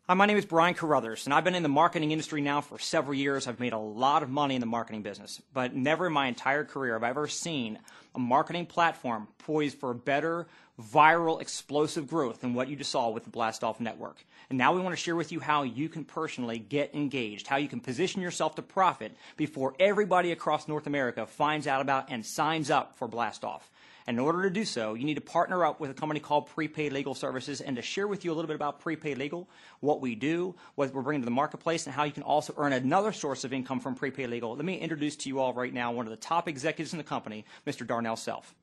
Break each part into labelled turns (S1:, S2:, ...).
S1: Hi, my name is Brian Carruthers, and I've been in the marketing industry now for several years. I've made a lot of money in the marketing business, but never in my entire career have I ever seen a marketing platform poised for better, viral, explosive growth than what you just saw with the Blastoff network. And now we want to share with you how you can personally get engaged, how you can position yourself to profit before everybody across North America finds out about and signs up for Blastoff. And in order to do so, you need to partner up with a company called Prepaid Legal Services. And to share with you a little bit about Prepaid Legal, what we do, what we're bringing to the marketplace, and how you can also earn another source of income from Prepaid Legal, let me introduce to you all right now one of the top executives in the company, Mr. Darnell Self.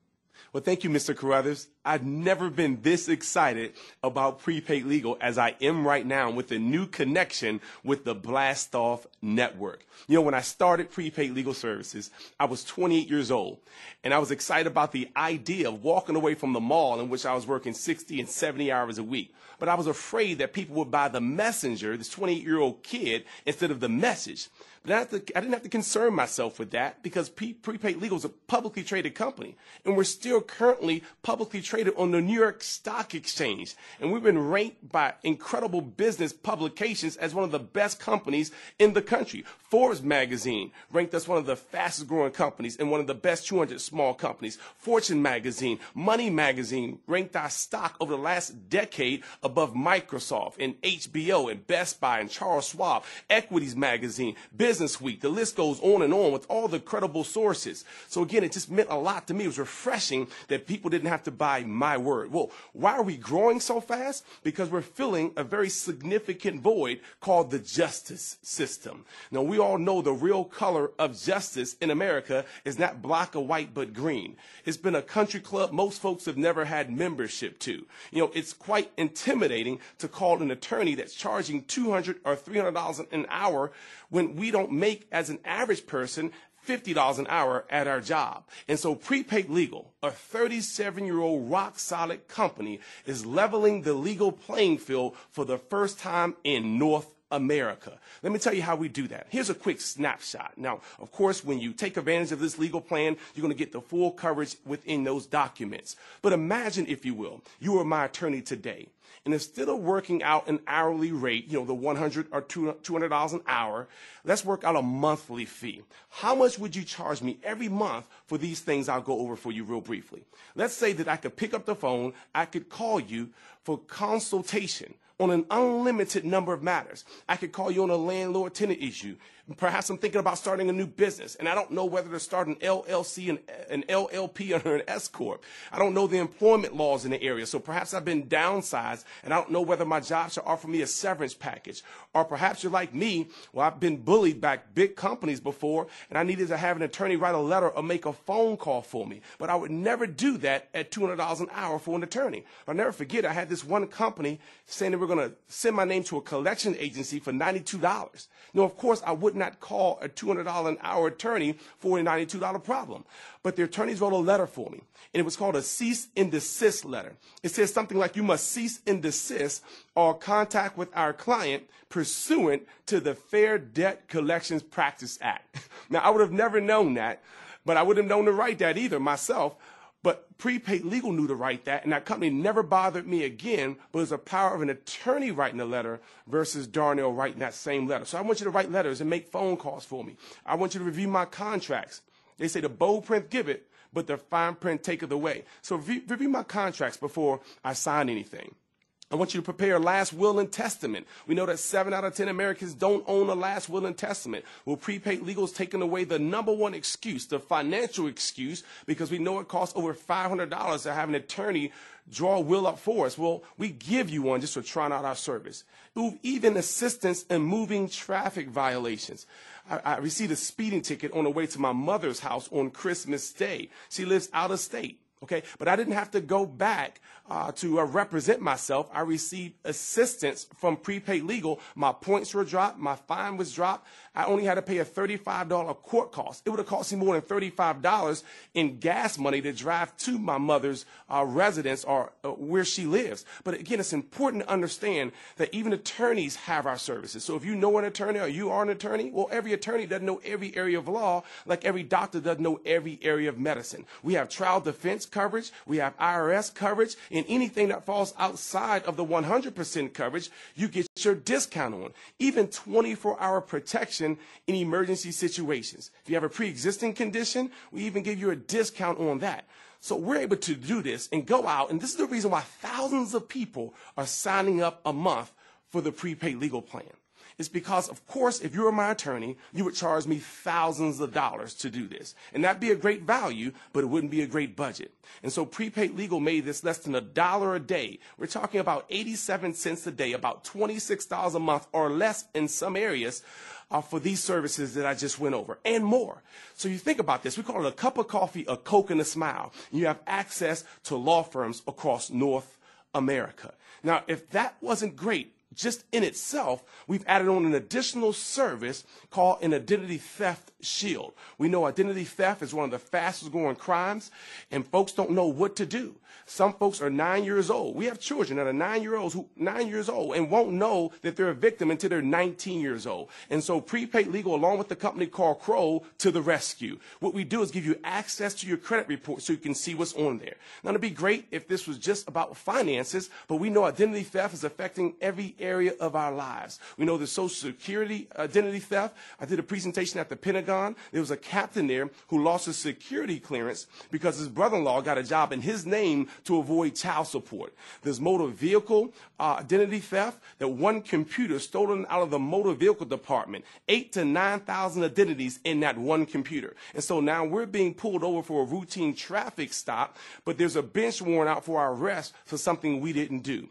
S2: Well, thank you, Mr. Carruthers. I've never been this excited about Prepaid Legal as I am right now with the new connection with the Blastoff network. You know, when I started Prepaid Legal Services, I was 28 years old, and I was excited about the idea of walking away from the mall in which I was working 60 and 70 hours a week. But I was afraid that people would buy the messenger, this 28-year-old kid, instead of the message. But I didn't have to concern myself with that because Prepaid Legal is a publicly traded company, and we're still currently publicly traded on the New York Stock Exchange. And we've been ranked by incredible business publications as one of the best companies in the country. Forbes magazine ranked us one of the fastest growing companies and one of the best 200 small companies. Fortune magazine, Money magazine ranked our stock over the last decade above Microsoft and HBO and Best Buy and Charles Schwab. Equities magazine, Business Week, the list goes on and on with all the credible sources. So again, it just meant a lot to me. It was refreshing that people didn't have to buy my word. Well, why are we growing so fast? Because we're filling a very significant void called the justice system. Now, we all know the real color of justice in America is not black or white, but green. It's been a country club most folks have never had membership to. You know, it's quite intimidating to call an attorney that's charging $200 or $300 an hour when we don't make, as an average person, $50 an hour at our job. And so Prepaid Legal, a 37-year-old rock-solid company, is leveling the legal playing field for the first time in North America. Let me tell you how we do that. Here's a quick snapshot. Now, of course, when you take advantage of this legal plan, you're going to get the full coverage within those documents. But imagine, if you will, you are my attorney today. And instead of working out an hourly rate, you know, the $100 or $200 an hour, let's work out a monthly fee. How much would you charge me every month for these things I'll go over for you real briefly? Let's say that I could pick up the phone, I could call you for consultation on an unlimited number of matters. I could call you on a landlord-tenant issue. Perhaps I'm thinking about starting a new business, and I don't know whether to start an LLC, an LLP, or an S Corp. I don't know the employment laws in the area, so perhaps I've been downsized, and I don't know whether my job should offer me a severance package. Or perhaps you're like me, well, I've been bullied by big companies before, and I needed to have an attorney write a letter or make a phone call for me. But I would never do that at $200 an hour for an attorney. I'll never forget, I had this one company saying they were going to send my name to a collection agency for $92. Now, of course, I would not call a $200 an hour attorney for a $92 problem. But the attorneys wrote a letter for me, and it was called a cease and desist letter. It says something like, you must cease and desist all contact with our client pursuant to the Fair Debt Collections Practice Act. Now, I would have never known that, but I wouldn't have known to write that either myself. But Prepaid Legal knew to write that, and that company never bothered me again, but it was the power of an attorney writing a letter versus Darnell writing that same letter. So I want you to write letters and make phone calls for me. I want you to review my contracts. They say the bold print give it, but the fine print take it away. So review my contracts before I sign anything. I want you to prepare a last will and testament. We know that 7 out of 10 Americans don't own a last will and testament. Well, Prepaid Legal has taken away the #1 excuse, the financial excuse, because we know it costs over $500 to have an attorney draw a will up for us. Well, we give you one just for trying out our service. Even assistance in moving traffic violations. I received a speeding ticket on the way to my mother's house on Christmas Day. She lives out of state. Okay, but I didn't have to go back to represent myself. I received assistance from Prepaid Legal. My points were dropped. My fine was dropped. I only had to pay a $35 court cost. It would have cost me more than $35 in gas money to drive to my mother's residence or where she lives. But again, it's important to understand that even attorneys have our services. So if you know an attorney or you are an attorney, well, every attorney doesn't know every area of law like every doctor doesn't know every area of medicine. We have trial defense, coverage, we have IRS coverage, and anything that falls outside of the 100% coverage, you get your discount on. Even 24-hour protection in emergency situations. If you have a pre-existing condition, we even give you a discount on that. So we're able to do this and go out, and this is the reason why thousands of people are signing up a month for the prepaid legal plan. It's because, of course, if you were my attorney, you would charge me thousands of dollars to do this. And that'd be a great value, but it wouldn't be a great budget. And so prepaid legal made this less than $1 a day. We're talking about 87 cents a day, about $26 a month or less in some areas for these services that I just went over, and more. So you think about this. We call it a cup of coffee, a Coke, and a smile. And you have access to law firms across North America. Now, if that wasn't great, just in itself, we've added on an additional service called an identity theft shield. We know identity theft is one of the fastest growing crimes, and folks don't know what to do. Some folks are 9 years old. We have children that are 9 years old and won't know that they're a victim until they're 19 years old. And so prepaid legal, along with the company called Crow, to the rescue. What we do is give you access to your credit report so you can see what's on there. Now, it'd be great if this was just about finances, but we know identity theft is affecting every area of our lives. We know the Social Security identity theft. I did a presentation at the Pentagon. There was a captain there who lost his security clearance because his brother-in-law got a job in his name to avoid child support. There's motor vehicle identity theft, that one computer stolen out of the motor vehicle department, 8,000 to 9,000 identities in that one computer. And so now we're being pulled over for a routine traffic stop, but there's a bench warrant out for our arrest for something we didn't do.